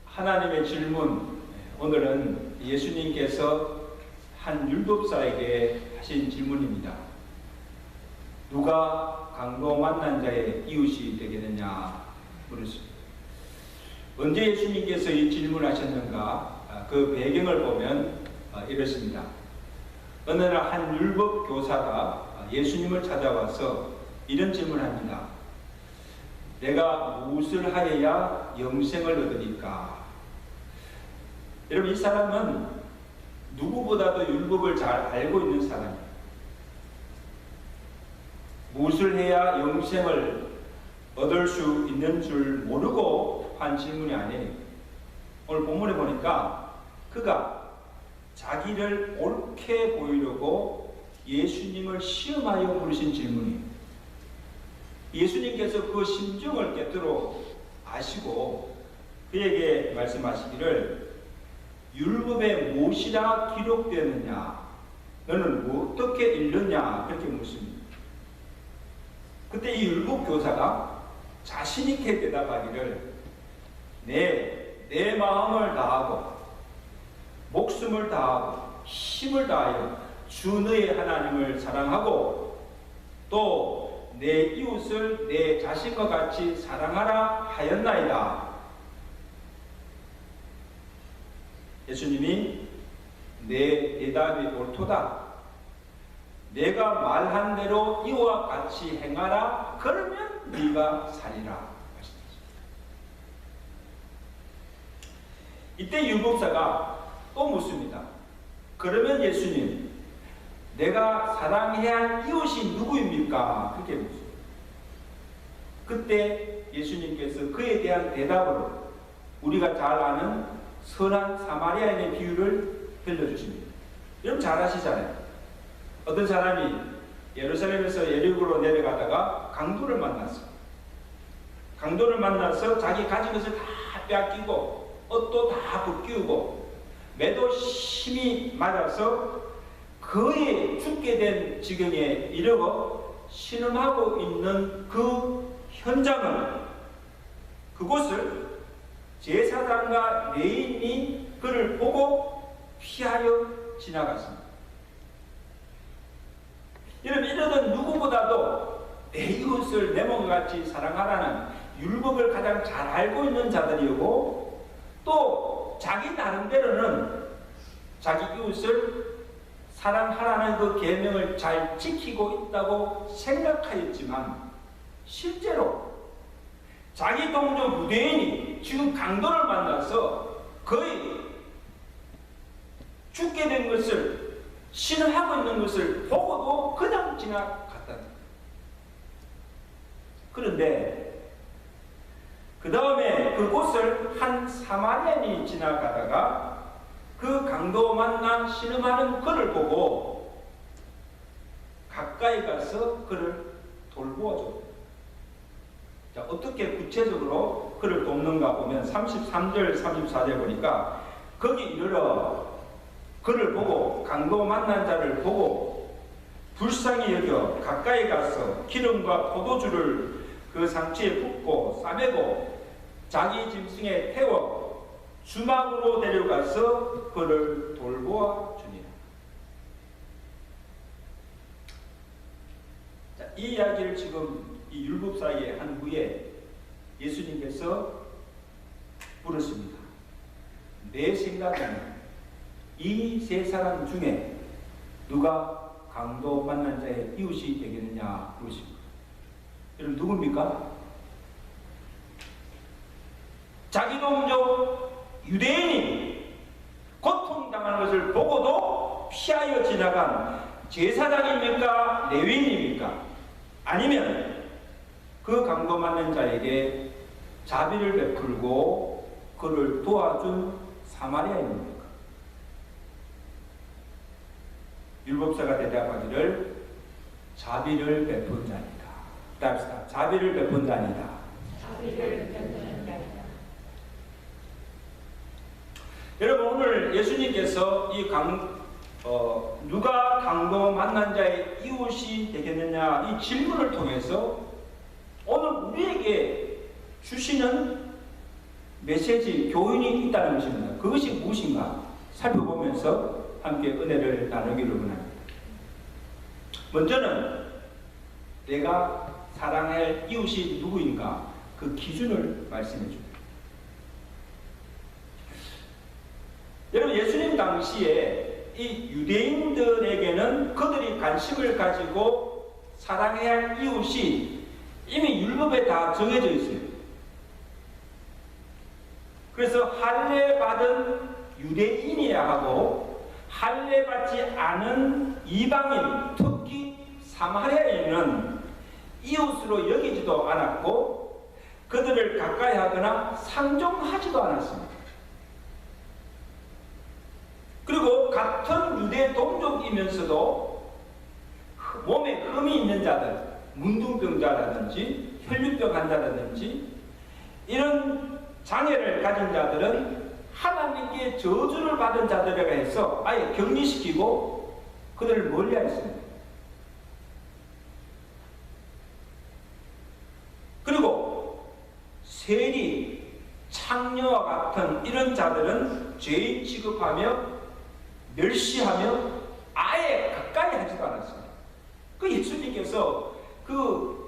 하나님의 질문, 오늘은 예수님께서 한 율법사에게 하신 질문입니다. 누가 강도 만난 자의 이웃이 되겠느냐 물었습니다. 언제 예수님께서 이 질문하셨는가? 그 배경을 보면 이렇습니다. 어느 날 한 율법 교사가 예수님을 찾아와서 이런 질문을 합니다. 내가 무엇을 하여야 영생을 얻으니까? 여러분, 이 사람은 누구보다도 율법을 잘 알고 있는 사람이에요. 무엇을 해야 영생을 얻을 수 있는 줄 모르고 한 질문이 아니에요. 오늘 본문에 보니까 그가 자기를 옳게 보이려고 예수님을 시험하여 물으신 질문이에요. 예수님께서 그 심정을 꿰뚫어 아시고 그에게 말씀하시기를 율법에 무엇이라 기록되느냐? 너는 어떻게 읽느냐? 그렇게 묻습니다. 그때 이 율법 교사가 자신 있게 대답하기를 내 마음을 다하고 목숨을 다하고 힘을 다하여 주 너의 하나님을 사랑하고 또 내 이웃을 내 자신과 같이 사랑하라 하였나이다. 예수님이 내 대답이 옳도다. 내가 말한 대로 이와 같이 행하라. 그러면 네가 살리라. 이때 율법사가 또 묻습니다. 그러면 예수님, 내가 사랑해야 할 이웃이 누구입니까? 그렇게 묻습니다. 그때 예수님께서 그에 대한 대답으로 우리가 잘 아는 선한 사마리아인의 비유를 들려주십니다. 여러분 잘 아시잖아요. 어떤 사람이 예루살렘에서 예리고로 내려가다가 강도를 만났어요. 강도를 만나서 자기 가진 것을 다 빼앗기고 옷도 다 벗기우고 매도 심히 맞아서 거의 죽게 된 지경에 이르고 신음하고 있는 그 현장을, 그곳을 제사장과 레위인이 그를 보고 피하여 지나갔습니다. 여러분, 이러던 누구보다도 내 이웃을 내 몸과 같이 사랑하라는 율법을 가장 잘 알고 있는 자들이고 또 자기 나름대로는 자기 이웃을 사랑하라는 그 계명을 잘 지키고 있다고 생각하였지만 실제로 자기 동족 유대인이 지금 강도를 만나서 거의 죽게 된 것을 신음하고 있는 것을 보고도 그냥 지나갔다. 그런데 그 다음에 그곳을 한 사마리아인이 지나가다가 그 강도 만나 신음하는 그를 보고 가까이 가서 그를 돌보아줬다. 자, 어떻게 구체적으로 그를 돕는가 보면 33절, 34절 보니까 거기 이르러 그를 보고 강도 만난 자를 보고 불쌍히 여겨 가까이 가서 기름과 포도주를 그 상처에 붓고 싸매고 자기 짐승에 태워 주막으로 데려가서 그를 돌보아 주니라. 자, 이 이야기를 지금 이 율법사에게 한 후에 예수님께서 물었습니다. 내 생각에는 이 세 사람 중에 누가 강도 만난 자의 이웃이 되겠느냐 물으십니다. 여러분 누굽니까? 자기 동족 유대인이 고통당하는 것을 보고도 피하여 지나간 제사장입니까? 레위인입니까? 아니면 그 강도 만난 자에게 자비를 베풀고 그를 도와준 사마리아인입니까? 율법사가 대답하기를 자비를 베푼 자니다. 답시다. 자비를 베푼 자니다. 여러분 오늘 예수님께서 이 누가 강도 만난 자의 이웃이 되겠느냐 이 질문을 통해서 오늘 우리에게 주시는 메시지, 교훈이 있다는 것입니다. 그것이 무엇인가 살펴보면서 함께 은혜를 나누기를 원합니다. 먼저는 내가 사랑할 이웃이 누구인가 그 기준을 말씀해 줍니다. 여러분, 예수님 당시에 이 유대인들에게는 그들이 관심을 가지고 사랑해야 할 이웃이 이미 율법에 다 정해져 있어요. 그래서 할례 받은 유대인이야 하고 할례 받지 않은 이방인, 특히 사마리아인은 이웃으로 여기지도 않았고 그들을 가까이 하거나 상종하지도 않았습니다. 그리고 같은 유대 동족이면서도 몸에 흠이 있는 자들, 문둥병자라든지 혈류병 환자라든지 이런 장애를 가진 자들은 하나님께 저주를 받은 자들에게 해서 아예 격리시키고 그들을 멀리하였습니다. 그리고 세리, 창녀와 같은 이런 자들은 죄인 취급하며 멸시하며 아예 가까이 하지도 않았습니다. 그 예수님께서 그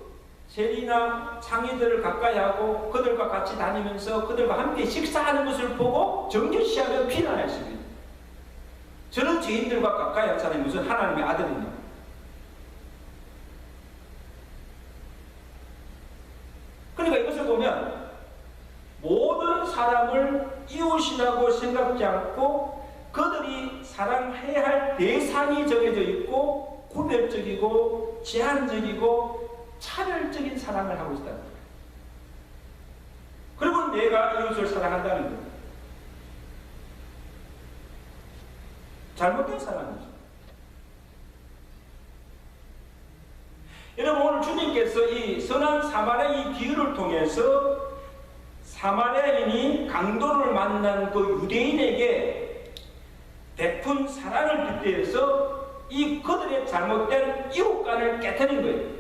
세리나 창의들을 가까이 하고 그들과 같이 다니면서 그들과 함께 식사하는 것을 보고 정죄시하며 비난했습니다. 저는 죄인들과 가까이 하잖아요. 무슨 하나님의 아들이냐. 그러니까 이것을 보면 모든 사람을 이웃이라고 생각지 않고 그들이 사랑해야 할 대상이 정해져 있고 구별적이고 제한적이고 차별적인 사랑을 하고 있다는 거예요. 그리고 내가 이웃을 사랑한다는 거예요. 잘못된 사랑이죠. 여러분, 오늘 주님께서 이 선한 사마리아 이 비유를 통해서 사마리아인이 강도를 만난 그 유대인에게 베푼 사랑을 빗대어서 이 그들의 잘못된 이웃간을 깨트린 거예요.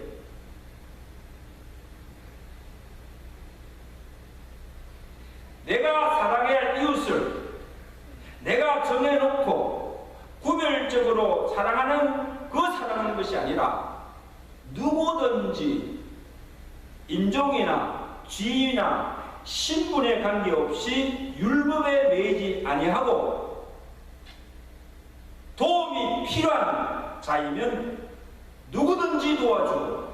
내가 사랑해야 할 이웃을 내가 정해놓고 구별적으로 사랑하는 그 사랑하는 것이 아니라 누구든지 인종이나 지위나 신분에 관계없이 율법에 매이지 아니하고 도움이 필요한 자이면 누구든지 도와주고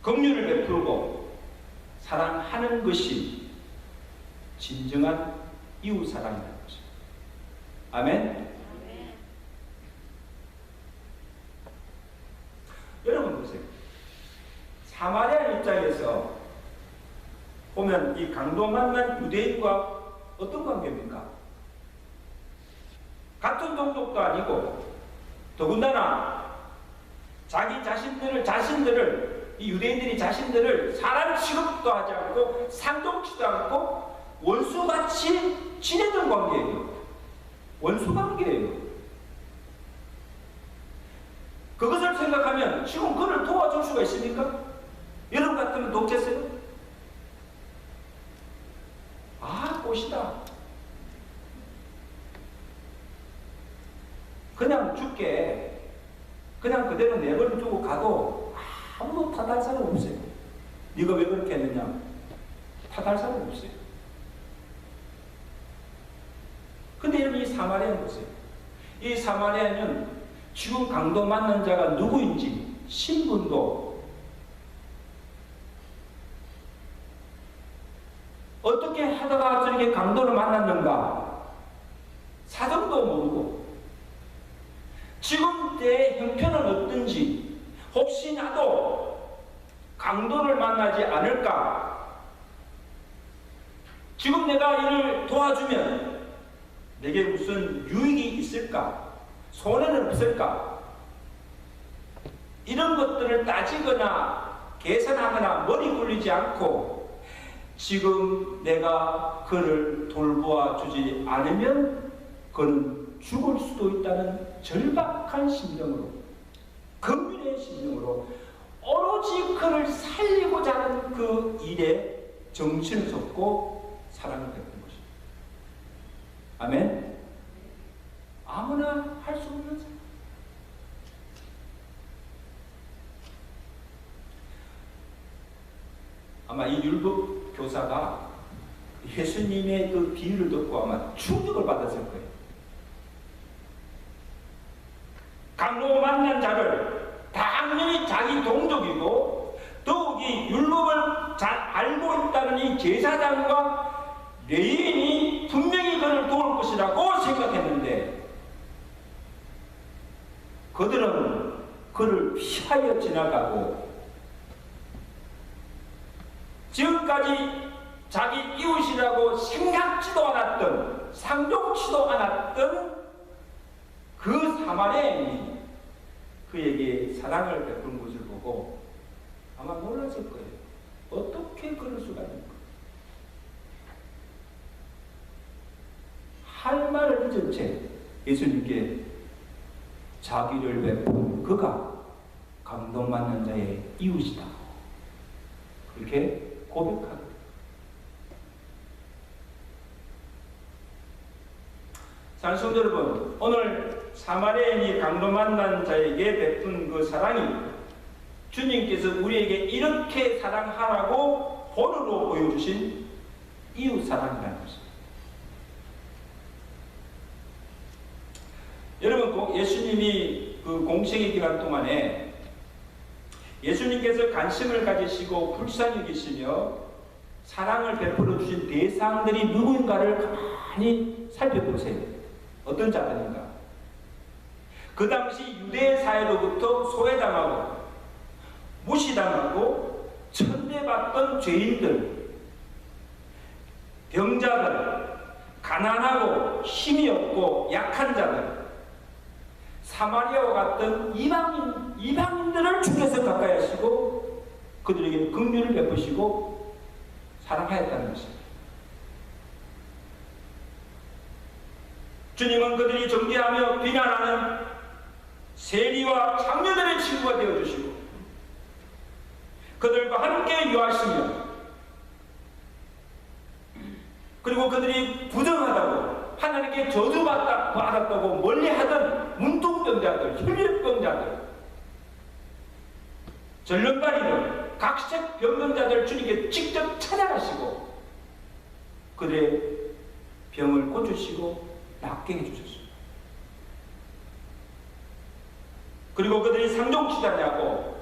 긍휼을 베풀고 사랑하는 것이 진정한 이웃 사랑이라는 것입니다. 아멘. 여러분 보세요. 사마리아 입장에서 보면 이 강도 만난 유대인과 어떤 관계입니까? 같은 동족도 아니고 더군다나 자기 자신들을 이 유대인들이 자신들을 사람 취급도 하지 않고 상종치도 않고 원수같이 지내던 관계예요. 원수 관계예요. 그것을 생각하면 지금 그를 도와줄 수가 있습니까? 여러분 같으면 돕겠어요? 아, 꽃이다. 그냥 죽게 그냥 그대로 내버려 두고 가도 아무도 탓할 사람 없어요. 네가 왜 그렇게 했느냐? 탓할 사람 없어요. 근데 여러분, 이 사마리아는 보세요. 이 사마리아는 지금 강도 만난 자가 누구인지 신분도 어떻게 하다가 저렇게 강도를 만났는가 사정도 모르고 지금 내 형편은 어떤지 혹시 나도 강도를 만나지 않을까, 지금 내가 이를 도와주면 내게 무슨 유익이 있을까, 손해는 없을까, 이런 것들을 따지거나 계산하거나 머리 굴리지 않고 지금 내가 그를 돌보아 주지 않으면 그는 죽을 수도 있다는 절박한 심정으로, 긍휼의 심정으로 오로지 그를 살리고자 하는 그 일에 정신을 쏟고 사랑을 베푼 것입니다. 아멘? 아무나 할 수 없는 사랑. 아마 이 율법 교사가 예수님의 그 비유를 듣고 아마 충격을 받았을 거예요. 강로 만난 자를 당연히 자기 동족이고 더욱이 율법을 잘 알고 있다는 이 제사장과 레위인이 분명히 그를 도울 것이라고 생각했는데 그들은 그를 피하여 지나가고 지금까지 자기 이웃이라고 생각지도 않았던 상종치도 않았던 그 사마리아인이 그에게 사랑을 베푼 것을 보고 아마 놀랐을 거예요. 어떻게 그럴 수가 있는가? 할 말을 잊은 채 예수님께 자기를 베푼 그가 감동받는 자의 이웃이다. 그렇게 고백합니다. 사랑하는 성도 여러분, 오늘 사마리아인이 강도 만난 자에게 베푼 그 사랑이 주님께서 우리에게 이렇게 사랑하라고 본으로 보여주신 이웃 사랑이라는 것입니다. 여러분, 예수님이 그 공생의 기간 동안에 예수님께서 관심을 가지시고 불쌍히 여기시며 사랑을 베풀어 주신 대상들이 누구인가를 가만히 살펴보세요. 어떤 자들인가? 그 당시 유대 사회로부터 소외당하고 무시당하고 천대받던 죄인들, 병자들, 가난하고 힘이 없고 약한 자들, 사마리아와 같은 이방인들을 주께서 가까이 하시고 그들에게 긍휼을 베푸시고 사랑하였다는 것입니다. 주님은 그들이 정죄하며 비난하는 세리와 장녀들의 친구가 되어주시고 그들과 함께 유하시며 그리고 그들이 부정하다고 하나님께 저주받았다고 멀리하던 문둥병자들, 혈류병자들, 전령가리들, 각색 병명자들 주님께 직접 찾아가시고 그들의 병을 고치시고 낫게 해주셨습니다. 그리고 그들이 상종치지 않냐고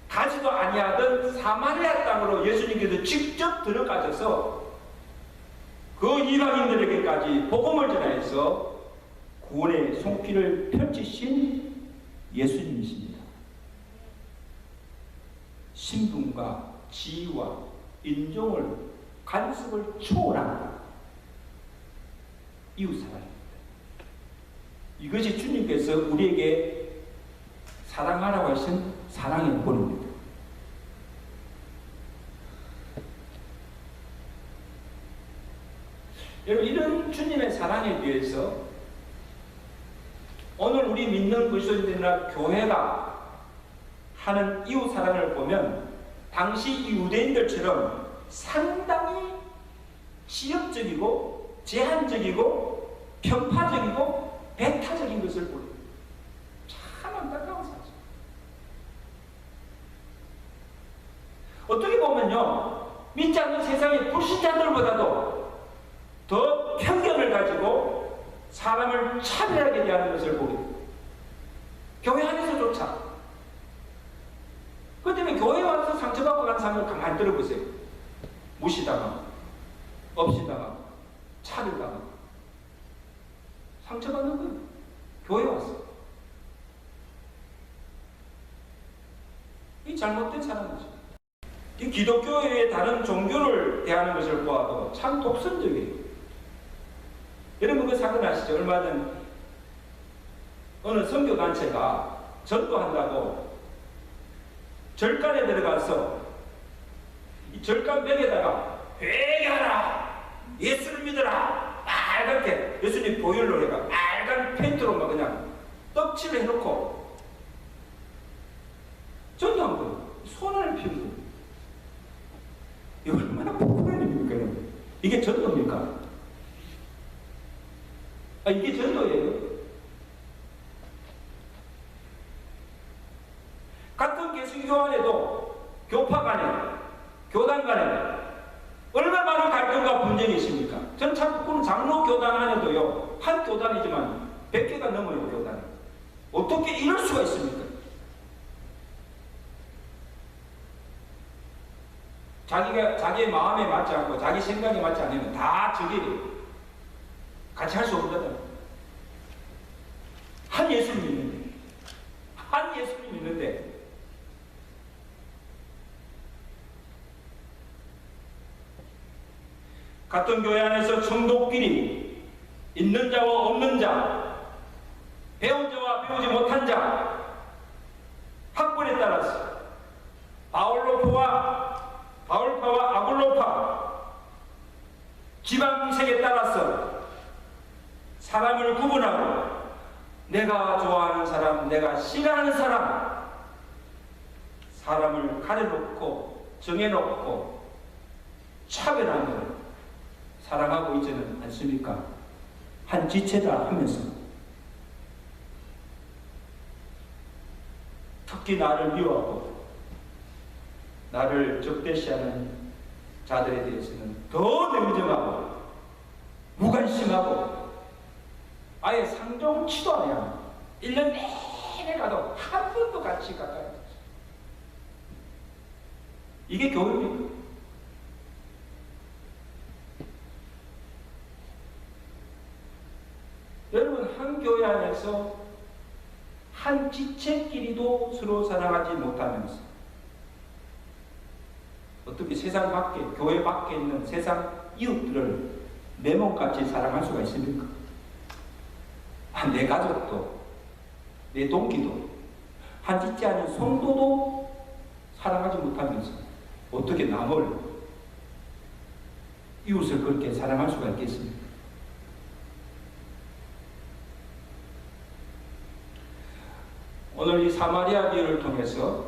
가지도 아니하던 사마리아 땅으로 예수님께서 직접 들어가셔서 그 이방인들에게까지 복음을 전하여서 구원의 손길을 펼치신 예수님이십니다. 신분과 지위와 인종을 간섭을 초월한 이웃사랑입니다. 이것이 주님께서 우리에게 사랑하라고 하신 사랑의 본입니다. 여러분, 이런 주님의 사랑에 비해서 오늘 우리 믿는 그리스도인들이나 교회가 하는 이웃 사랑을 보면 당시 유대인들처럼 상당히 지역적이고 제한적이고 편파적이고 배타적인 것을 보입니다. 참 안타까운 사실. 어떻게 보면요, 믿지 않는 세상의 불신자들보다도 더 편견을 가지고 사람을 차별하게 대하는 것을 보입니다. 교회 안에서조차. 그 때문에 교회에 와서 상처받고 간 사람을 가만히 들어보세요. 무시당하고, 없이당하고, 차별당하고. 상처받는 거예요. 교회에 와서. 이 잘못된 사람이죠. 이 기독교의 다른 종교를 대하는 것을 보아도 참 독선적이에요. 여러분 그 사건 아시죠? 얼마 전 어느 선교단체가 전도한다고 절간에 들어가서 이 절간벽에다가 회개하라! 예수를 믿어라! 빨갛게 예수님 보혈로 해가 빨간 페인트로 막 그냥 떡칠을 해놓고 전도한 거예요. 소원을 피운 거예요. 이거 얼마나 부끄러운 일입니까? 이게 전도입니까? 이게 전도예요. 같은 개신교 안에도 교파 간에, 교단 간에 얼마나 많은 갈등과 분쟁이 있습니까? 전 참 장로 교단 안에도요, 한 교단이지만 100개가 넘어요, 교단이. 어떻게 이럴 수가 있습니까? 자기의 마음에 맞지 않고 자기 생각에 맞지 않으면 다 저기 같이 할 수 없거든. 한 예수님 있는데 같은 교회 안에서 성도끼리 있는 자와 없는 자, 배운 자와 배우지 못한 자, 학벌에 따라서 바울파와 아볼로파, 지방색에 따라서 사람을 구분하고 내가 좋아하는 사람, 내가 싫어하는 사람, 사람을 가려놓고 정해놓고 차별하는 사랑하고 있지는 않습니까? 한 지체다 하면서 특히 나를 미워하고 나를 적대시하는 자들에 대해서는 더 냉정하고 무관심하고 아예 상종치도 않아야 1년 내내 가도 한 번도 같이 가까이 없어요. 이게 교육입니다. 여러분, 한 교회 안에서 한 지체끼리도 서로 사랑하지 못하면서 어떻게 세상 밖에, 교회 밖에 있는 세상 이웃들을 내 몸같이 사랑할 수가 있습니까? 내 가족도, 내 동기도, 한 지체 아닌 성도도 사랑하지 못하면서 어떻게 남을, 이웃을 그렇게 사랑할 수가 있겠습니까? 오늘 이 사마리아 비유를 통해서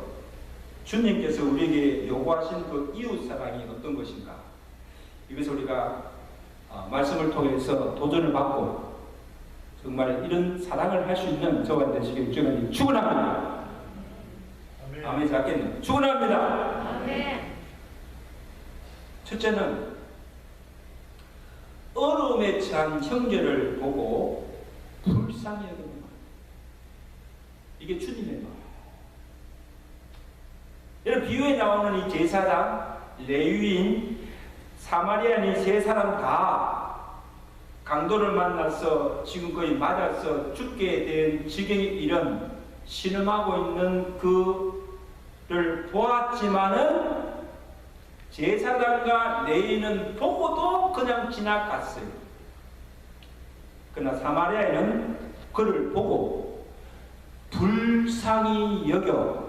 주님께서 우리에게 요구하신 그 이웃 사랑이 어떤 것인가? 이것을 우리가 말씀을 통해서 도전을 받고 정말 이런 사랑을 할 수 있는 저가 되시길 주님 축원합니다. 아멘. 작겠네요. 축원합니다. 아멘. 첫째는 어려움에 처한 형제를 보고 불쌍히 여깁니다. 이게 주님의 마음. 여러분, 비유에 나오는 이 제사장, 레위인, 사마리아인 세 사람 다 강도를 만나서 지금 거의 맞아서 죽게 된 지경에 이른 신음하고 있는 그를 보았지만은 제사장과 레위인은 보고도 그냥 지나갔어요. 그러나 사마리아인은 그를 보고 불쌍히 여겨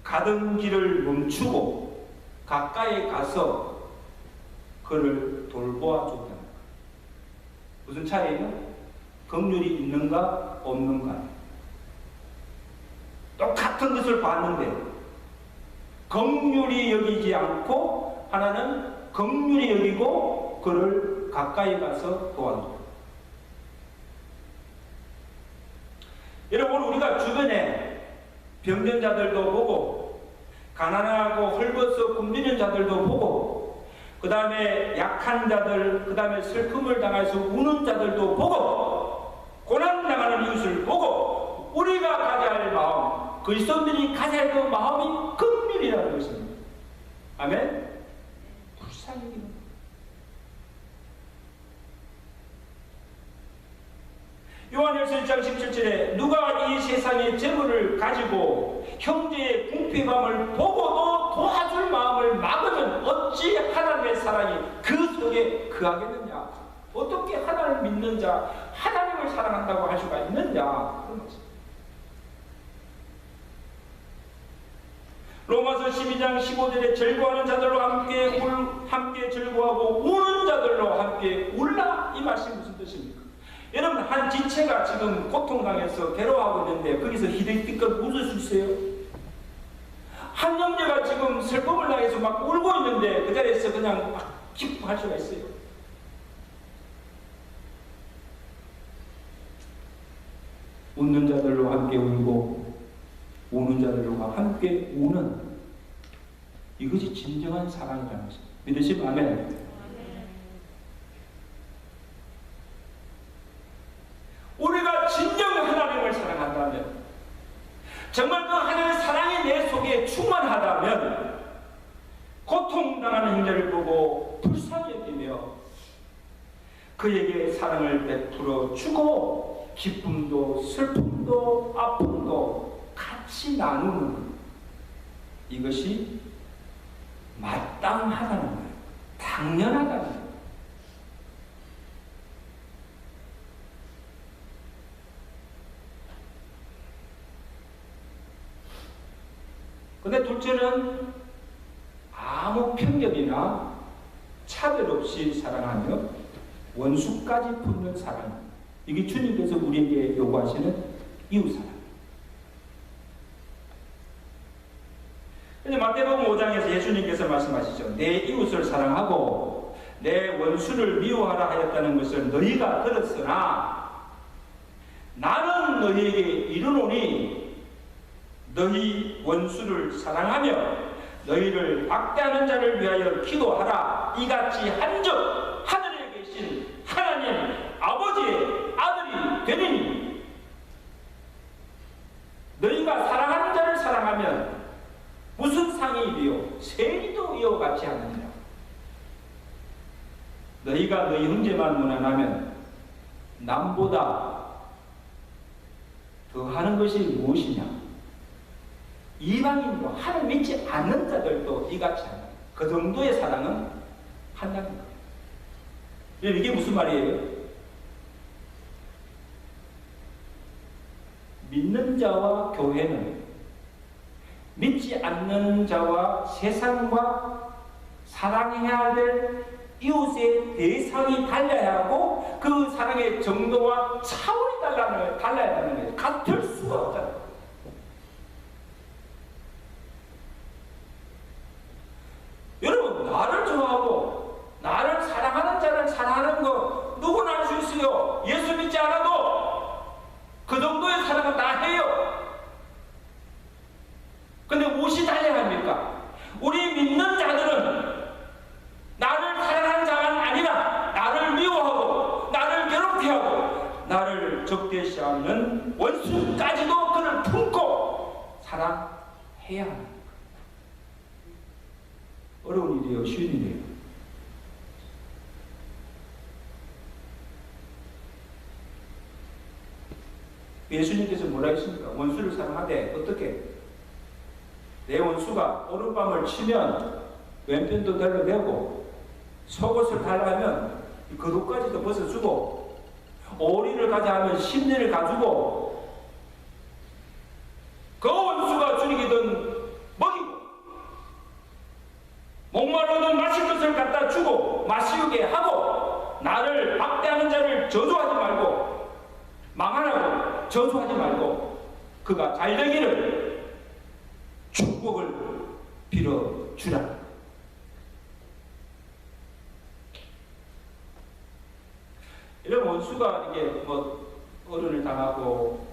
가던 길을 멈추고 가까이 가서 그를 돌보아 줬다. 무슨 차이예요? 긍휼이 있는가 없는가. 똑같은 것을 봤는데 긍휼히 여기지 않고 하나는 긍휼히 여기고 그를 가까이 가서 도와줬다. 여러분, 우리가 주변에 병든 자들도 보고 가난하고 헐벗어 굶주린 자들도 보고 그 다음에 약한 자들, 그 다음에 슬픔을 당해서 우는 자들도 보고 고난당하는 이웃을 보고 우리가 가져야 할 마음, 그리스도인들이 가져야 할 그 마음이 긍휼이라는 것입니다. 아멘? 불쌍히 여기는 것. 요한일서 1장 17절에 누가 이 세상의 재물을 가지고 형제의 궁핍함을 보고도 도와줄 마음을 막으면 어찌 하나님의 사랑이 그 속에 거하겠느냐. 어떻게 하나님을 믿는 자, 하나님을 사랑한다고 할 수가 있느냐. 그런 것입니다. 로마서 12장 15절에 즐거워하는 자들로 함께 즐거워하고 우는 자들로 함께 울라. 이 말씀이 무슨 뜻입니까? 여러분, 한 지체가 지금 고통당해서 괴로워하고 있는데 거기서 히득히득 웃을 수 있어요? 한 형제가 지금 슬픔을 당해서 막 울고 있는데 그 자리에서 그냥 막 기뻐할 수가 있어요? 웃는 자들로 함께 울고 우는 자들과 함께 우는, 이것이 진정한 사랑이라는 것입니다. 믿으시면 아멘. 우리가 진정 하나님을 사랑한다면, 정말 그 하나님의 사랑이 내 속에 충만하다면, 고통당하는 형제를 보고 불쌍히 여기며 그에게 사랑을 베풀어 주고 기쁨도 슬픔도 아픔도 같이 나누는, 이것이 마땅하다는 거예요. 당연하다는 거예요. 근데 둘째는 아무 편견이나 차별 없이 사랑하며 원수까지 품는 사랑. 이게 주님께서 우리에게 요구하시는 이웃사랑. 마태복음 5장에서 예수님께서 말씀하시죠. 내 이웃을 사랑하고 내 원수를 미워하라 하였다는 것을 너희가 들었으나 나는 너희에게 이르노니 너희 원수를 사랑하며 너희를 박대하는 자를 위하여 기도하라. 이같이 한즉 하늘에 계신 하나님 아버지의 아들이 되리니. 너희가 사랑하는 자를 사랑하면 무슨 상이 이리요 세리도 이와 같이 하느니라. 너희가 너희 형제만 무난하면 남보다 더 하는 것이 무엇이냐. 이방인도 하나님 믿지 않는 자들도 이같이 하는, 그 정도의 사랑은 한다는 거예요. 이게 무슨 말이에요? 믿는 자와 교회는 믿지 않는 자와 세상과 사랑해야 될 이웃의 대상이 달라야 하고 그 사랑의 정도와 차원이 달라야 하는 거예요. 같을 수가 없잖아요. 여러분, 나를 좋아하고 나를 사랑하는 자를 사랑하는 거 누구나 할 수 있어요. 예수 믿지 않아도 그 정도의 사랑은 다 해요. 근데 무엇이 달려야 합니까? 우리 믿는 자들은 나를 사랑하는 자가 아니라 나를 미워하고 나를 괴롭히하고 나를 적대시하는 원수까지도 그를 품고 사랑해야 합니다. 어려운 일이에요? 쉬운 일이에요? 예수님께서 뭐라 했습니까? 원수를 사랑하되 어떻게? 내 원수가 오른밤을 치면 왼편도 달라내고 속옷을 달라하면 겉옷까지도 벗어주고 오리를 가자 하면 심리를 가주고 그 원수가 줄이기든 먹이고 목마르든 마실 것을 갖다 주고 마시게 하고 나를 박대하는 자를 저주하지 말고 망하라고 저주하지 말고 그가 잘되기를 축복을 빌어주라. 이런 원수가 이게 뭐 어른을 당하고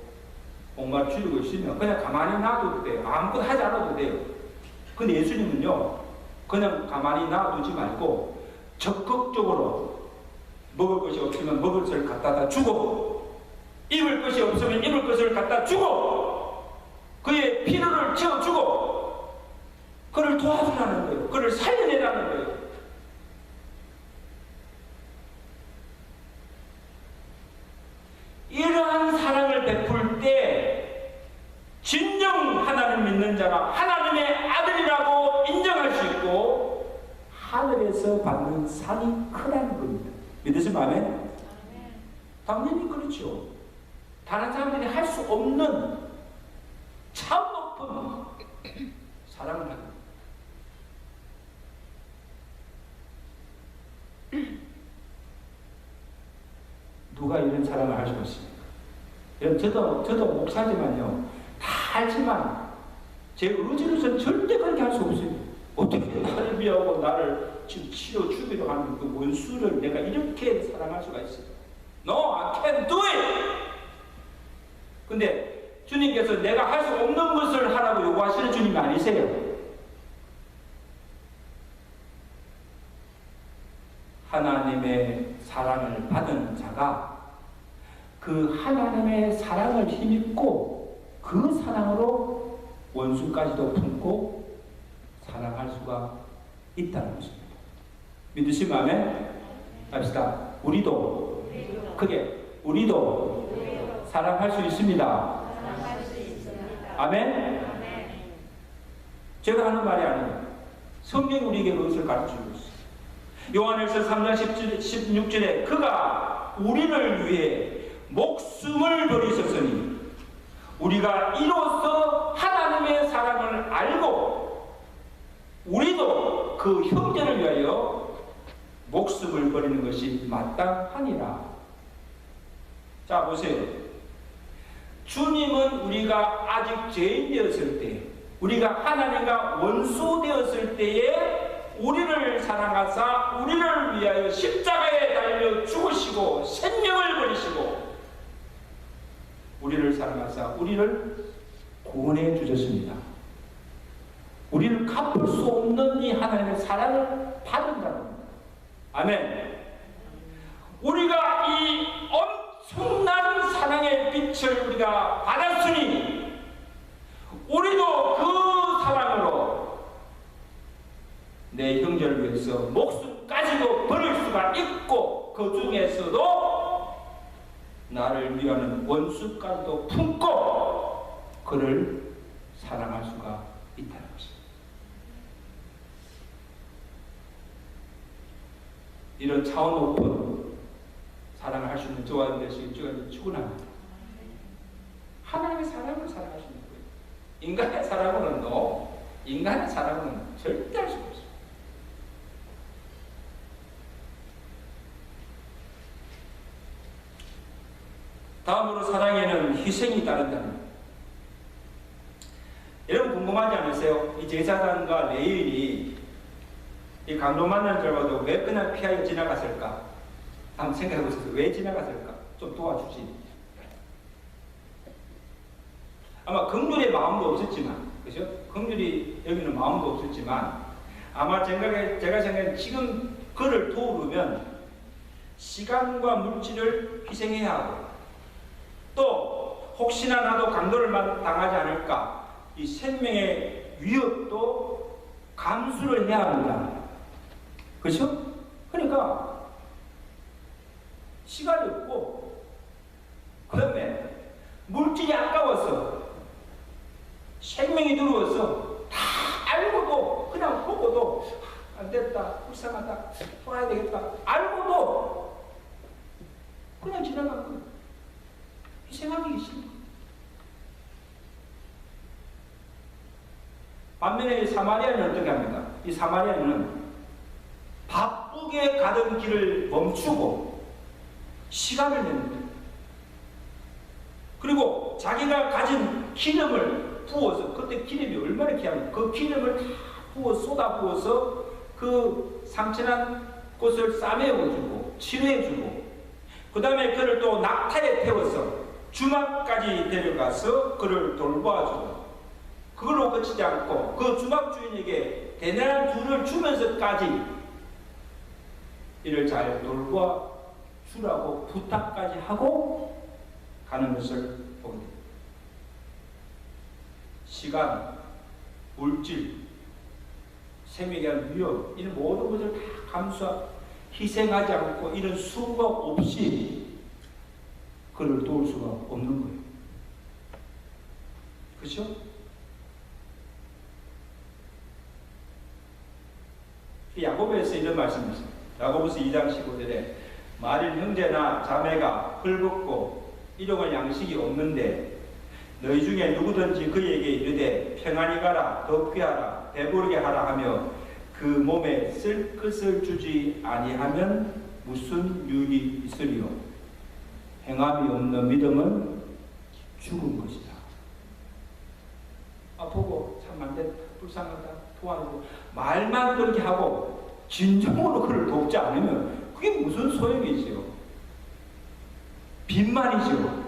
목마를 줄이고 있으면 그냥 가만히 놔둬도 돼요. 아무것도 하지 않아도 돼요. 근데 예수님은요 그냥 가만히 놔두지 말고 적극적으로 먹을 것이 없으면 먹을 것을 갖다 주고 입을 것이 없으면 입을 것을 갖다 주고 그의 필요를 채워주고 그를 도와주라는 거예요. 그를 살려내라는 거예요. 이러한 사랑을 베풀 때 진정 하나님 믿는 자가 하나님의 아들이라고 인정할 수 있고 하늘에서 받는 상이 크다는 겁니다. 믿으시면 아멘? 당연히 그렇죠. 다른 사람들이 할 수 없는 참 높은 사랑을 하는 누가 이런 사랑을 할 수 있습니까? 저도 목사지만요 다 알지만 제 의지로서는 절대 그렇게 할 수 없어요. 어떻게 나를 미워하고 나를 지금 치료 주기로 하는 그 원수를 내가 이렇게 사랑할 수가 있어요? No, I can't do it! 근데 주님께서 내가 할 수 없는 것을 하라고 요구하시는 주님이 아니세요. 하나님의 사랑을 받은 자가 그 하나님의 사랑을 힘입고 그 사랑으로 원수까지도 품고 사랑할 수가 있다는 것입니다. 믿으시면 아멘? 합시다. 우리도 사랑할 수 있습니다. 아멘? 제가 하는 말이 아니에요. 성경이 우리에게 그것을 가르쳐주고 있어요. 요한일서 3장 16절에 그가 우리를 위해 목숨을 버리셨으니 우리가 이로써 하나님의 사랑을 알고 우리도 그 형제를 위하여 목숨을 버리는 것이 마땅하니라. 자, 보세요. 주님은 우리가 아직 죄인 되었을 때, 우리가 하나님과 원수 되었을 때에 우리를 사랑하사 우리를 위하여 십자가에 달려 죽으시고 생명을 버리시고 우리를 사랑하사 우리를 구원해 주셨습니다. 우리를 갚을 수 없는 이 하나님의 사랑을 받은다는 겁니다. 아멘. 우리가 이 엄청난 사랑의 빛을 우리가 받았으니 우리도 그 사랑으로 내 형제를 위해서 목숨까지도 버릴 수가 있고 그 중에서도 나를 위하는 원수까지도 품고 그를 사랑할 수가 있다는 것입니다. 이런 차원 높은 사랑을 할 수 있는 저와 여러분들이 축원합니다. 하나님의 사랑을 사랑할 수 있는 거예요. 인간의 사랑으로는 절대 할 수가 없어요. 다음으로 사랑에는 희생이 따른다는 거예요. 여러분 궁금하지 않으세요? 이 제사장과 레위인이 이 강도 만난 줄 알고 왜 그냥 피하여 지나갔을까? 한번 생각해 보세요. 왜 지나갔을까? 좀 도와주지. 아마 긍휼의 마음도 없었지만, 그죠? 긍휼이 여기는 마음도 없었지만, 아마 제가 생각에 지금 그를 도우려면 시간과 물질을 희생해야 하고, 또 혹시나 나도 강도를 당하지 않을까, 이 생명의 위협도 감수를 해야 합니다. 그렇죠? 그러니까 시간이 없고 그 다음에 물질이 아까워서 생명이 두려워서 다 알고도 그냥 보고도 안 됐다, 불쌍하다, 돌아야 되겠다 알고도 그냥 지나간 거예요. 희생하기 싫은 거예요. 반면에 사마리아인은 어떻게 합니까? 이 사마리아인은 바쁘게 가던 길을 멈추고 시간을 내는 거예요. 그리고 자기가 가진 기름을 부어서, 그때 기름이 얼마나 귀합니까? 그 기름을 다 쏟아 부어서 그 상처난 곳을 싸매어주고 치료해주고, 그 다음에 그를 또 낙타에 태워서 주막까지 데려가서 그를 돌봐주고, 그걸로 그치지 않고 그 주막 주인에게 데나리 둘을 주면서까지 이를 잘 돌봐주라고 부탁까지 하고 가는 것을 보게 됩니다. 시간, 물질, 생명에 대한 위협, 이런 모든 것을 다 감수하고 희생하지 않고 이런 수고 없이 그를 도울 수가 없는 거예요. 그렇죠? 야고보에서 이런 말씀이 있습니다. 야고보서 2장 15절에 만일 형제나 자매가 헐벗고 일용할 양식이 없는데 너희 중에 누구든지 그에게 이르되 평안히 가라, 더 귀하라, 배부르게 하라 하며 그 몸에 쓸 것을 주지 아니하면 무슨 유익이 있으리요? 행함이 없는 믿음은 죽은 것이다. 보고 참 안 됐다, 불쌍하다, 도와주고 말만 그렇게 하고 진정으로 그를 돕지 않으면 그게 무슨 소용이지요? 빈말이죠.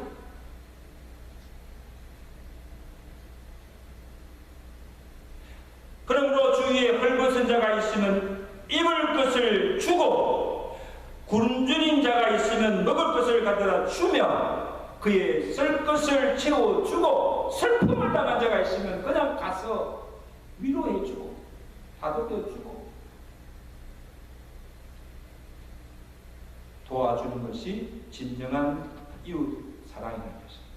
굶주린 자가 있으면 먹을 것을 가져다 주며 그의 쓸 것을 채워주고 슬픔을 당한 자가 있으면 그냥 가서 위로해주고 다독여주고 도와주는 것이 진정한 이웃 사랑이라는 것입니다.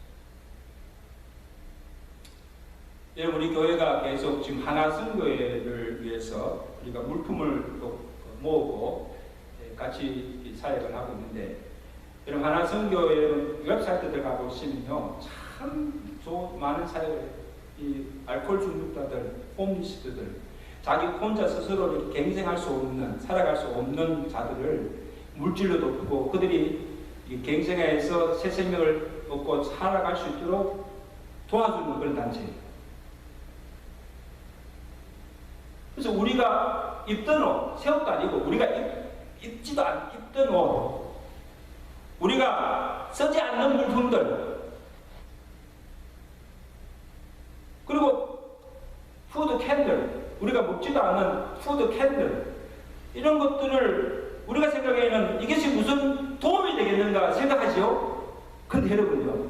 여러분, 우리 교회가 계속 지금 하나성교회를 위해서 우리가 물품을 또 모으고 같이 사역을 하고 있는데, 여러분 하나성교회 웹사이트 들어가 보시면요 참 많은 사역을 이 알코올 중독자들, 홈리스트들, 자기 혼자 스스로 이렇게 갱생할 수 없는, 살아갈 수 없는 자들을 물질로 돕고 그들이 갱생해서 새 생명을 얻고 살아갈 수 있도록 도와주는 그런 단체예요. 그래서 우리가 입던 옷, 새 옷도 아니고 우리가 입지도 입던 옷, 우리가 쓰지 않는 물품들, 그리고 푸드 캔들, 우리가 먹지도 않는 푸드 캔들, 이런 것들을 우리가 생각에는 이것이 무슨 도움이 되겠는가 생각하지요? 근데 여러분요,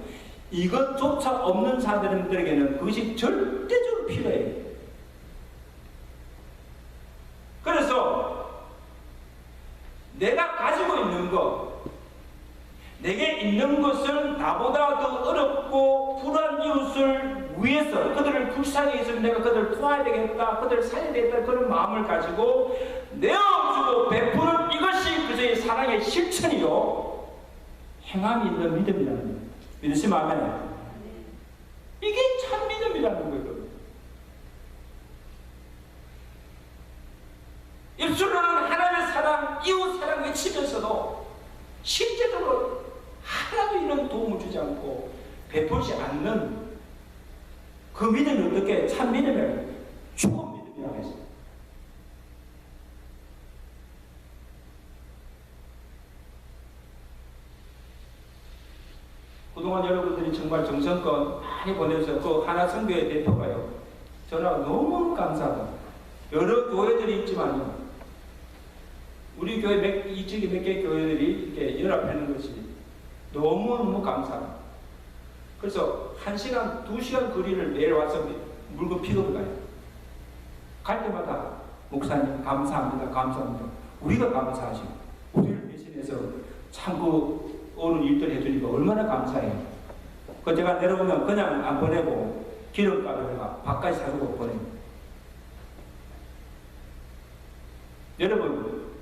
이것조차 없는 사람들에게는 그것이 절대적으로 필요해요. 그래서 내가 가지고 있는 것, 내게 있는 것을 나보다 더 어렵고 불우한 이웃을 위해서 그들을 불쌍히 있으면 내가 그들을 도와야 되겠다, 그들을 살려야 되겠다, 그런 마음을 가지고 내어주고 베푸는 이것이 그의 사랑의 실천이요 행함이 있는 믿음이라는 거예요. 믿으시면 아멘. 이게 참 믿음이라는 거예요. 입술로는 하나님의 사랑, 이웃 사랑 외치면서도 실제적으로 하나도 이런 도움을 주지 않고 베풀지 않는 그 믿음이 어떻게 참 믿음이에요? 죽은 믿음이라고 했어요. 그동안 여러분들이 정말 정성껏 많이 보내주셔서 그 하나성교회 대표가요, 전화가 너무 감사하다. 여러 교회들이 있지만요, 우리 교회 이쪽에 몇 개 교회들이 이렇게 연합하는 것이 너무너무 감사합니다. 그래서 1시간, 2시간 거리를 매일 와서 물건 픽업을 가요. 갈 때마다 목사님 감사합니다, 감사합니다. 우리가 감사하지. 우리를 대신해서 참 그 오는 일들 해주니까 얼마나 감사해요. 그 제가 내려오면 그냥 안 보내고 기름값을 내가 밥까지 사주고 보내요. 여러분,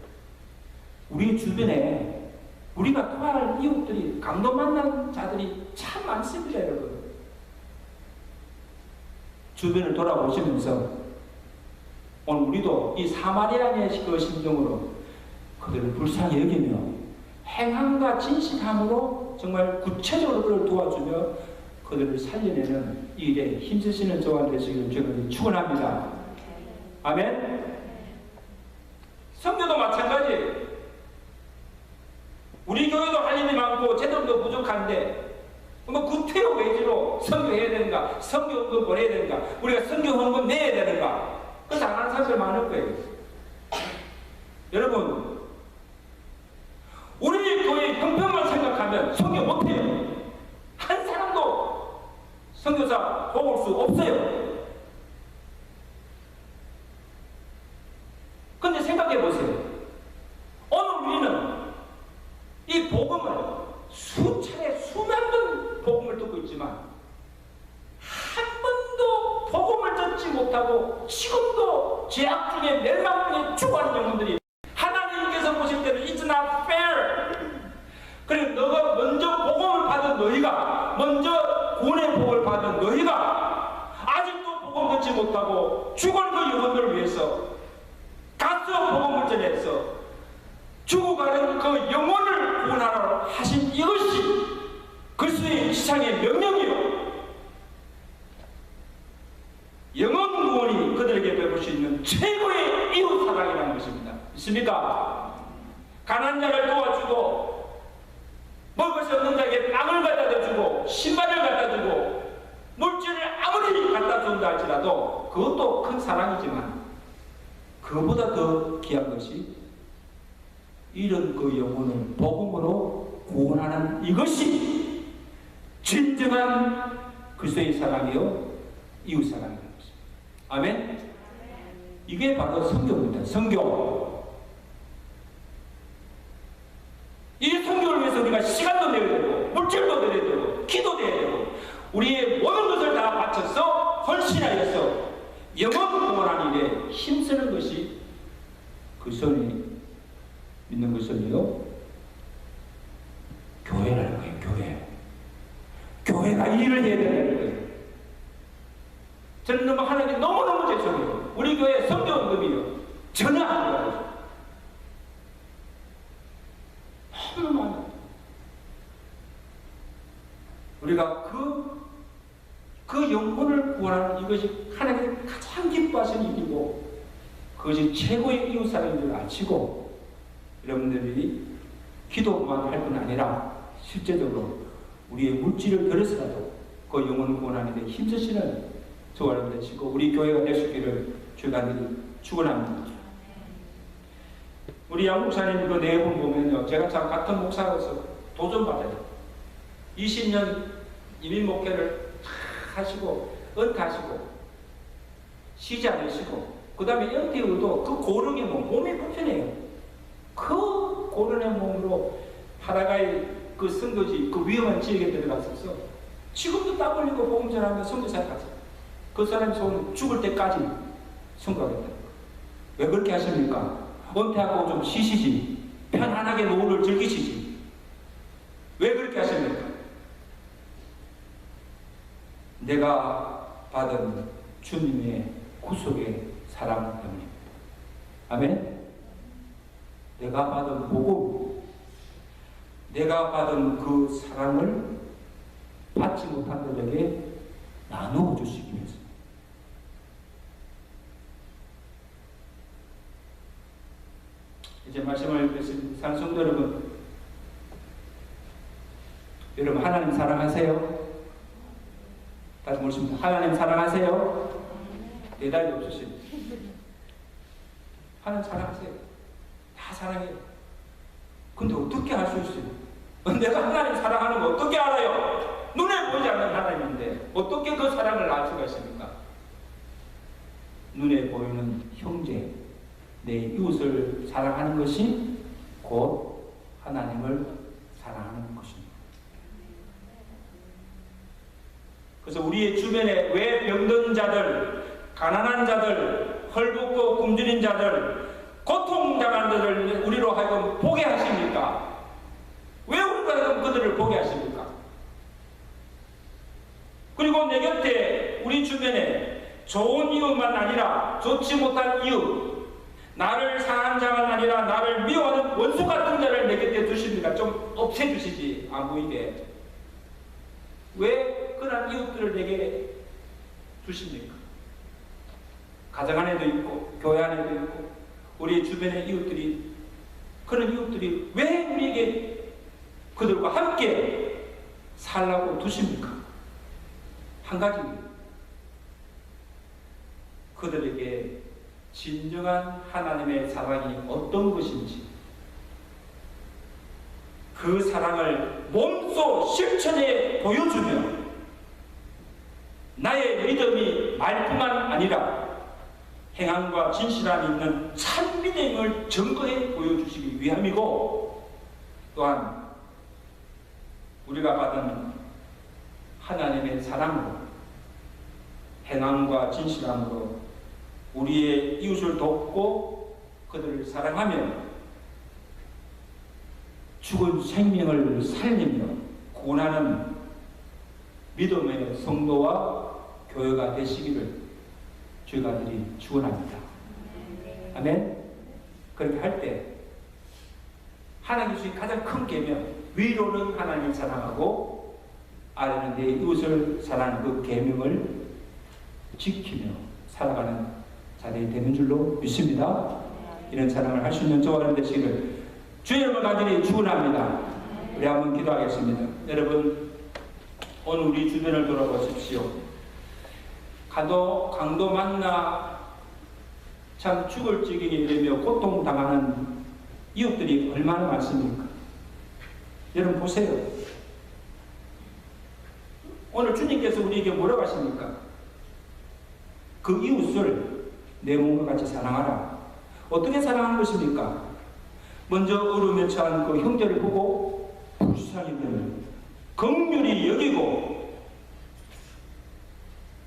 우리 주변에 우리가 도와할 이웃들이, 강도 만난 자들이 참 많습니다, 여러분. 주변을 돌아보시면서 오늘 우리도 이 사마리아인의 그 심정으로 그들을 불쌍히 여기며 행함과 진실함으로 정말 구체적으로 그를 도와주며 그들을 살려내는 이 일에 힘쓰시는 저와 되시기를 주님을 축원합니다. 아멘. 성교도 마찬가지. 우리 교회도 할 일이 많고 제도도 부족한데 뭐 구태여 외지로 선교해야 되는가, 선교헌금 보내야 되는가, 우리가 선교헌금 내야 되는가, 그래서 안 하는 사람들 많을 거예요. 여러분, 우리 교회 형편만 생각하면 선교 못해요. 한 사람도 선교사 뽑을 수 없어요. 근데 생각해 보세요. 오늘 우리는 이 복음을 수차례 수만 번 복음을 듣고 있지만 한 번도 복음을 듣지 못하고 지금도 죄악 중에 멸망 중에 죽어가는 영혼들이 하나님께서 보실 때는 It's not fair. 그리고 너가 먼저 복음을 받은 너희가, 먼저 구원의 복을 받은 너희가 아직도 복음 듣지 못하고 죽을 그 영혼들을 위해서 가서 복음을 전해서 죽어가는 그 영혼을 구원하라 하신 이것이 그리스도의 지상의 명령이요, 영혼 구원이 그들에게 베풀 수 있는 최고의 이웃 사랑이라는 것입니다. 있습니까? 가난한 자를 도와주고 먹을 것이 없는 자에게 빵을 갖다 주고 신발을 갖다 주고 물질을 아무리 갖다 준다 할지라도 그것도 큰 사랑이지만 그것보다 더 귀한 것이 이런 그 영혼을 복음으로 구원하는 이것이 진정한 그리스도의 사랑이요 이웃 사랑이라는 것입니다. 아멘. 이게 바로 성경입니다. 성경. 이 성경을 위해서 우리가 시간도 내야 되고 물질도 내야 되고 기도 내야 되고 우리의 모든 것을 다 바쳐서 헌신하여서 영혼 구원하는 일에 힘쓰는 것이 그리스도인이 믿는 것은요 교회라는 거예요. 교회가 일을 해야 되는 거예요. 저는 너무 하나님 너무너무 죄송해요. 우리 교회 성교원금이요 전혀 안 돼요. 너무 많아요. 우리가 그 영혼을 구원하는 이것이 하나님이 가장 기뻐하시는 일이고 그것이 최고의 이웃사랑인 줄 아시고 여러분들이 기도만 할 뿐 아니라 실제적으로 우리의 물질을 들여서라도 그 영혼을 구원하는 데 힘쓰시는 저와 여러분 되시고 우리 교회가 될 수 있기를 주간절히 축원합니다. 우리 양 목사님 그 내용 보면요, 제가 참 같은 목사로서 도전받아요. 20년 이민 목회를 다 하시고 은퇴하시고 쉬지 않으시고 그 다음에 은퇴 후도 그 고령의 몸이 불편해요. 그 고령의 몸으로 파라과이 그 선거지 그 위험한 지역에 들어갔어서 지금도 땀 흘리고 복음 전하며 선교사에 갔어요. 그 사람이 손 죽을 때까지 선거하겠다. 왜 그렇게 하십니까? 은퇴하고 좀 쉬시지. 편안하게 노후를 즐기시지. 왜 그렇게 하십니까? 내가 받은 주님의 구속의 사랑 때문입니다. 아멘? 내가 받은 복음, 내가 받은 그 사랑을 받지 못한 자들에게 나누어 주시기 위해서. 이제 말씀을 드리겠습니다. 사랑하는 성도 여러분, 여러분 하나님 사랑하세요? 다시 묻습니다. 하나님 사랑하세요? 대답이 없으십니다. 하나님 사랑하세요? 다 사랑해요. 근데 어떻게 알 수 있어요? 내가 하나님 사랑하는 거 어떻게 알아요? 눈에 보이지 않는 하나님인데 어떻게 그 사랑을 알 수가 있습니까? 눈에 보이는 형제, 내 이웃을 사랑하는 것이 곧 하나님을 사랑하는 것입니다. 그래서 우리의 주변에 왜 병든 자들, 가난한 자들, 헐벗고 굶주린 자들, 고통당한 자들 우리로 하여금 보게 하십니까? 왜 우리로 하여금 그들을 보게 하십니까? 그리고 내 곁에 우리 주변에 좋은 이웃만 아니라 좋지 못한 이웃, 나를 상한 자가 아니라 나를 미워하는 원수 같은 자를 내 곁에 두십니까? 좀 없애주시지 안 보이게. 왜 그런 이웃들을 내게 주십니까? 가정 안에도 있고 교회 안에도 있고 우리 주변의 이웃들이, 그런 이웃들이 왜 우리에게 그들과 함께 살라고 두십니까? 한 가지입니다. 그들에게 진정한 하나님의 사랑이 어떤 것인지, 그 사랑을 몸소 실천에 보여주며 나의 믿음이 말뿐만 아니라 행함과 진실함이 있는 참 믿음을 증거해 보여주시기 위함이고, 또한 우리가 받은 하나님의 사랑으로 행함과 진실함으로 우리의 이웃을 돕고 그들을 사랑하며 죽은 생명을 살리며 구원하는 믿음의 성도와 교회가 되시기를 주의 아들이 축원합니다. 아멘. 그렇게 할 때 하나님 주신 가장 큰 계명, 위로는 하나님을 사랑하고 아래는 내 이웃을 사랑하는 그 계명을 지키며 살아가는 자들이 되는 줄로 믿습니다. 이런 사랑을 할 수 있는 저와 여러분 되시기를 주의 이름을 간절히 축원합니다. 우리 한번 기도하겠습니다. 여러분, 오늘 우리 주변을 돌아보십시오. 강도 만나 참 죽을 지경이 되며 고통당하는 이웃들이 얼마나 많습니까? 여러분 보세요. 오늘 주님께서 우리에게 뭐라고 하십니까? 그 이웃을 내 몸과 같이 사랑하라. 어떻게 사랑하는 것입니까? 먼저 어려움에 처한 그 형제를 보고 불쌍히 여기는, 긍휼히 여기고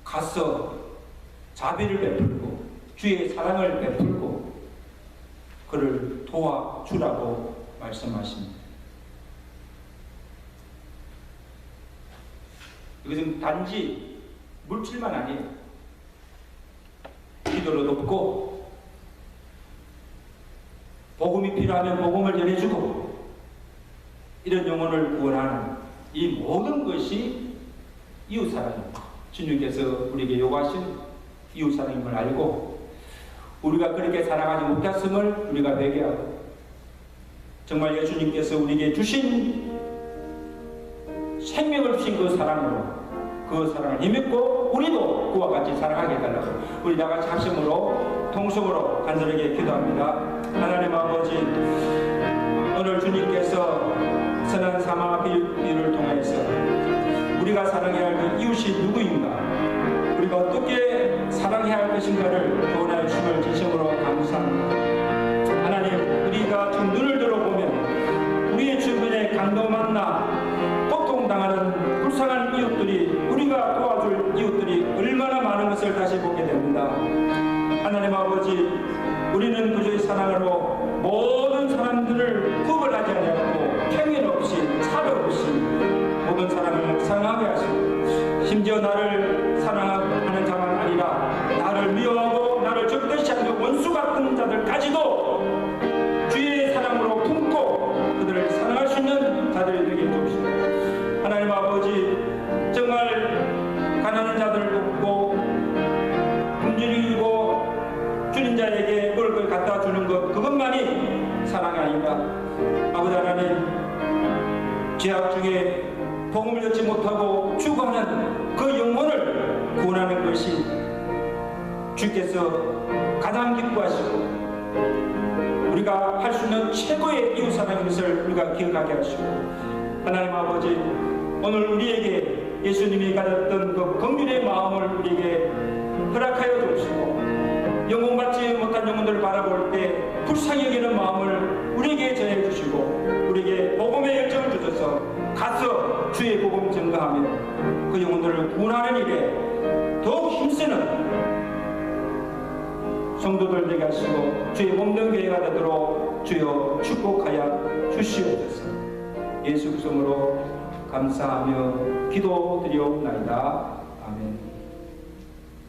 가서 자비를 베풀고 주의 사랑을 베풀고 그를 도와주라고 말씀하십니다. 이것은 단지 물질만 아니에요. 기도로 돕고 복음이 필요하면 복음을 전해주고 이런 영혼을 구원하는 이 모든 것이 이웃사랑입니다. 주님께서 우리에게 요구하신 이웃사랑임을 알고 우리가 그렇게 사랑하지 못했음을 우리가 회개하고 정말 예수님께서 우리에게 주신 생명을 주신 그 사랑으로 그 사랑을 힘입고 우리도 그와 같이 사랑하게 해달라고 우리 다같이 합심으로 통성으로 간절하게 기도합니다. 하나님 아버지, 오늘 주님께서 선한 사마 비유를 통해서 우리가 사랑해야 할 그 이웃이 누구인가, 우리가 어떻게 사랑해야 할 것인가를 교훈하여 주심을 진심으로 감사합니다. 하나님, 우리가 좀 눈을 들어보면 우리의 주변에 강도 만나 고통당하는 불쌍한 이웃들이, 우리가 도와줄 이웃들이 얼마나 많은 것을 다시 보게 됩니다. 하나님 아버지, 우리는 그저의 사랑으로 모든 사람들을 구분하지 않고 편견 없이 차별 없이 모든 사람을 사랑하게 하시고 심지어 나를 사랑하는 자만 아니라 나를 미워하고 나를 적대시하는 원수 같은 자들까지도 주의 사랑으로 품고 그들을 사랑할 수 있는 자들이 되게 해주시고, 하나님 아버지, 정말 가난한 자들을 돕고 굶주리고 주린 자에게 먹을 걸 갖다 주는 것, 그것만이 사랑이 아닙니다. 아버지 하나님, 죄악 중에 복음을 듣지 못하고 죽어가는 그 영혼을 구원하는 것이 주께서 가장 기뻐하시고 우리가 할 수 있는 최고의 이웃사랑인 것을 우리가 기억하게 하시고, 하나님 아버지, 오늘 우리에게 예수님이 가졌던 그 긍휼의 마음을 우리에게 허락하여 주시고 영혼받지 못한 영혼들을 바라볼 때 불쌍히 여기는 마음을 우리에게 전해 주시고 우리에게 복음의 열정을 주셔서 가서 주의 복음 증거하며 그 영혼들을 구원하는 일에 더욱 힘쓰는 성도들 되게 하시고 주의 몸된 교회가 되도록 주여 축복하여 주시옵소서. 예수 그리스도로 감사하며 기도드리옵나이다. 아멘.